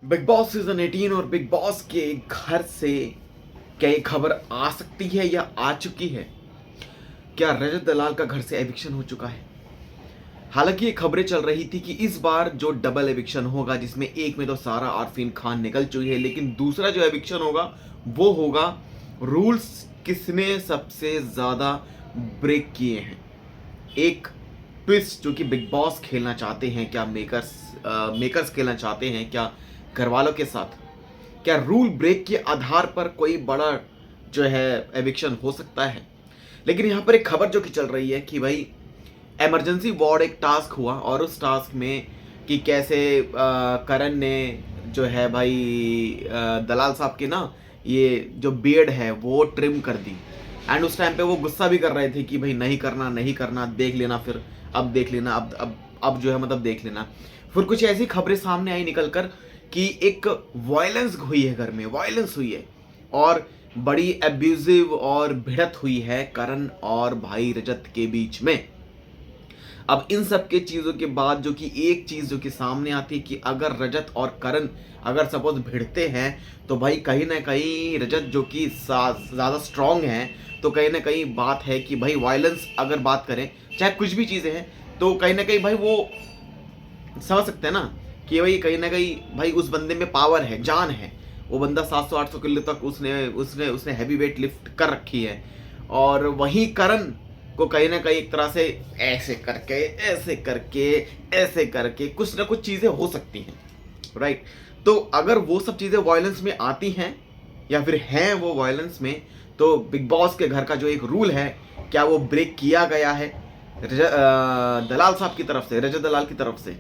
Big boss season 18 और big boss के घर से क्या ये खबर आ सकती है या आ चुकी है? क्या रजत दलाल का घर से एविक्शन हो चुका है? हालांकि ये खबरें चल रही थी कि इस बार जो डबल एविक्शन होगा, जिसमें एक में तो सारा और फीन खान निकल चुकी है, लेकिन दूसरा जो एविक्शन होगा वो होगा रूल्स किसने सबसे ज्यादा ब्रेक किए हैं। एक ट्विस्ट जो कि बिग बॉस खेलना चाहते हैं, क्या मेकर्स खेलना चाहते हैं, क्या घर वालों के साथ, क्या रूल ब्रेक के आधार पर कोई बड़ा जो है एविक्शन हो सकता है। लेकिन यहाँ पर एक खबर जो कि चल रही है कि भाई इमरजेंसी वार्ड एक टास्क हुआ और उस टास्क में कि कैसे करण ने जो है भाई दलाल साहब के ना ये जो बियर्ड है वो ट्रिम कर दी। एंड उस टाइम पे वो गुस्सा भी कर रहे थे कि भाई नहीं करना नहीं करना, देख लेना, फिर अब देख लेना, अब जो है मतलब देख लेना। फिर कुछ ऐसी खबरें सामने आई निकल कर कि एक वायलेंस हुई है, घर में वायलेंस हुई है और बड़ी एब्यूजिव और भिड़त हुई है करण और भाई रजत के बीच में। अब इन सब के चीज़ों के बाद जो कि एक चीज़ जो कि सामने आती है कि अगर रजत और करण अगर सपोज भिड़ते हैं तो भाई कहीं ना कहीं रजत जो कि ज़्यादा स्ट्रांग है, तो कहीं ना कहीं बात है कि भाई वायलेंस अगर बात करें चाहे कुछ भी चीज़ें हैं तो कहीं ना कहीं भाई वो समझ सकते हैं ना कि भाई कहीं ना कहीं भाई उस बंदे में पावर है, जान है। वो बंदा 700-800 किलो तक उसने उसने उसने हैवी वेट लिफ्ट कर रखी है। और वहीं करण को कहीं ना कहीं एक तरह से ऐसे करके ऐसे करके ऐसे करके कुछ ना कुछ चीज़ें हो सकती हैं, राइट। तो अगर वो सब चीज़ें वायलेंस में आती हैं या फिर हैं वो वायलेंस में, तो बिग बॉस के घर का जो एक रूल है क्या वो ब्रेक किया गया है दलाल साहब की तरफ से, रजत दलाल की तरफ से,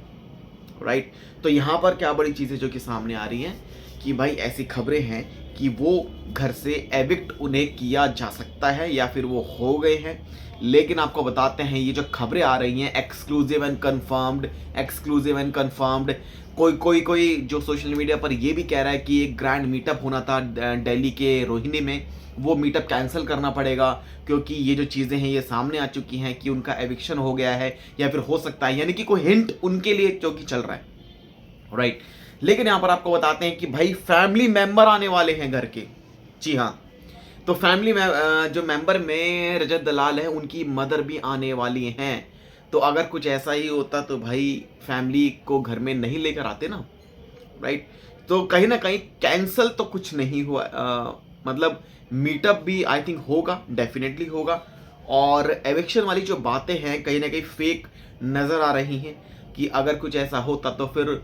राइट। तो यहाँ पर क्या बड़ी चीज़ें जो कि सामने आ रही हैं कि भाई ऐसी खबरें हैं कि वो घर से एविक्ट उन्हें किया जा सकता है या फिर वो हो गए हैं। लेकिन आपको बताते हैं ये जो खबरें आ रही हैं एक्सक्लूसिव एंड कंफर्म्ड। कोई जो सोशल मीडिया पर ये भी कह रहा है कि एक ग्रैंड मीटअप होना था दिल्ली के रोहिणी में, वो मीटअप कैंसिल करना पड़ेगा क्योंकि ये जो चीज़ें हैं ये सामने आ चुकी हैं कि उनका एविक्शन हो गया है या फिर हो सकता है, यानी कि कोई हिंट उनके लिए जो कि चल रहा है, राइट। लेकिन यहां पर आपको बताते हैं कि भाई फैमिली मेंबर आने वाले हैं घर के। जी हाँ, तो फैमिली में जो मेंबर में रजत दलाल है उनकी मदर भी आने वाली हैं। तो अगर कुछ ऐसा ही होता तो भाई फैमिली को घर में नहीं लेकर आते ना, राइट। तो कहीं ना कहीं कैंसल तो कुछ नहीं हुआ, मतलब मीटअप भी आई थिंक होगा, डेफिनेटली होगा। और एविक्शन वाली जो बातें हैं कहीं ना कहीं फेक नज़र आ रही हैं कि अगर कुछ ऐसा होता तो फिर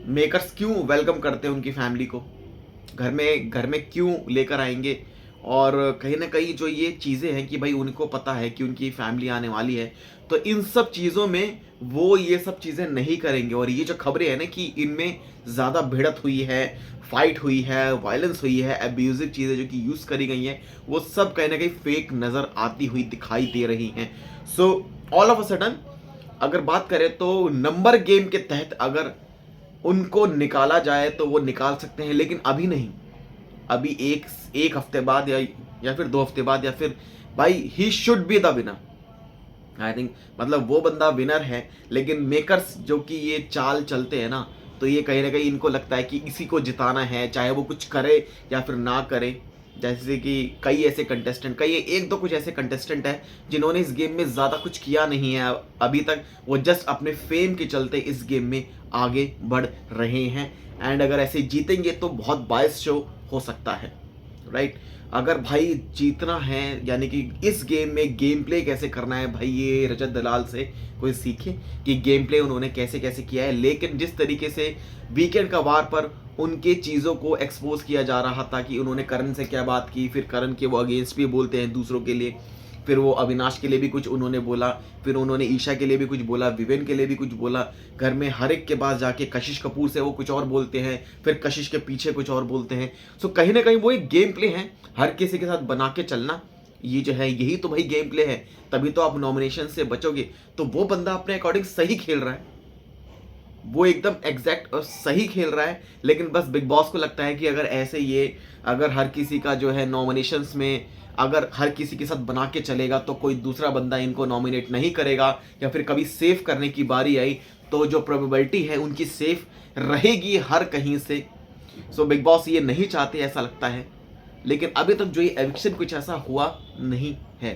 मेकर्स क्यों वेलकम करते हैं उनकी फैमिली को घर में क्यों लेकर आएंगे। और कहीं ना कहीं जो ये चीज़ें हैं कि भाई उनको पता है कि उनकी फैमिली आने वाली है, तो इन सब चीज़ों में वो ये सब चीज़ें नहीं करेंगे। और ये जो खबरें हैं ना कि इनमें ज़्यादा भिड़त हुई है, फाइट हुई है, वायलेंस हुई है, एब्यूजिव चीज़ें जो कि यूज़ करी गई हैं, वो सब कहीं ना कहीं फेक नज़र आती हुई दिखाई दे रही हैं। So all of a sudden अगर बात करें तो नंबर गेम के तहत अगर उनको निकाला जाए तो वो निकाल सकते हैं, लेकिन अभी नहीं। अभी एक हफ्ते बाद या फिर 2 हफ्ते बाद या फिर भाई he should be the winner. I think मतलब वो बंदा विनर है, लेकिन मेकर्स जो कि ये चाल चलते हैं ना, तो ये कहीं ना कहीं इनको लगता है कि इसी को जिताना है, चाहे वो कुछ करे या फिर ना करे। जैसे कि कई एक दो कुछ ऐसे कंटेस्टेंट हैं जिन्होंने इस गेम में ज़्यादा कुछ किया नहीं है अभी तक, वो जस्ट अपने फेम के चलते इस गेम में आगे बढ़ रहे हैं। एंड अगर ऐसे जीतेंगे तो बहुत बायस शो हो सकता है, राइट। अगर भाई जीतना है यानी कि इस गेम में गेम प्ले कैसे करना है, भाई ये रजत दलाल से कोई सीखे कि गेम प्ले उन्होंने कैसे कैसे किया है। लेकिन जिस तरीके से वीकेंड का वार पर उनके चीज़ों को एक्सपोज किया जा रहा था कि उन्होंने करण से क्या बात की, फिर करण के वो अगेंस्ट भी बोलते हैं दूसरों के लिए, फिर वो अविनाश के लिए भी कुछ उन्होंने बोला, फिर उन्होंने ईशा के लिए भी कुछ बोला, विवेन के लिए भी कुछ बोला, घर में हर एक के पास जाके कशिश कपूर से वो कुछ और बोलते हैं, फिर कशिश के पीछे कुछ और बोलते हैं। सो कहीं ना कहीं वो एक गेम प्ले है, हर किसी के साथ बना के चलना, ये जो है यही तो भाई गेम प्ले है, तभी तो आप नॉमिनेशन से बचोगे। तो वो बंदा अपने अकॉर्डिंग सही खेल रहा है, वो एकदम एग्जैक्ट और सही खेल रहा है। लेकिन बस बिग बॉस को लगता है कि अगर ऐसे ये अगर हर किसी का जो है नॉमिनेशंस में अगर हर किसी के साथ बना के चलेगा तो कोई दूसरा बंदा इनको नॉमिनेट नहीं करेगा, या फिर कभी सेफ करने की बारी आई तो जो प्रोबेबिलिटी है उनकी सेफ रहेगी हर कहीं से, सो बिग बॉस ये नहीं चाहते ऐसा लगता है, लेकिन अभी तक जो ये एविक्शन कुछ ऐसा हुआ नहीं है।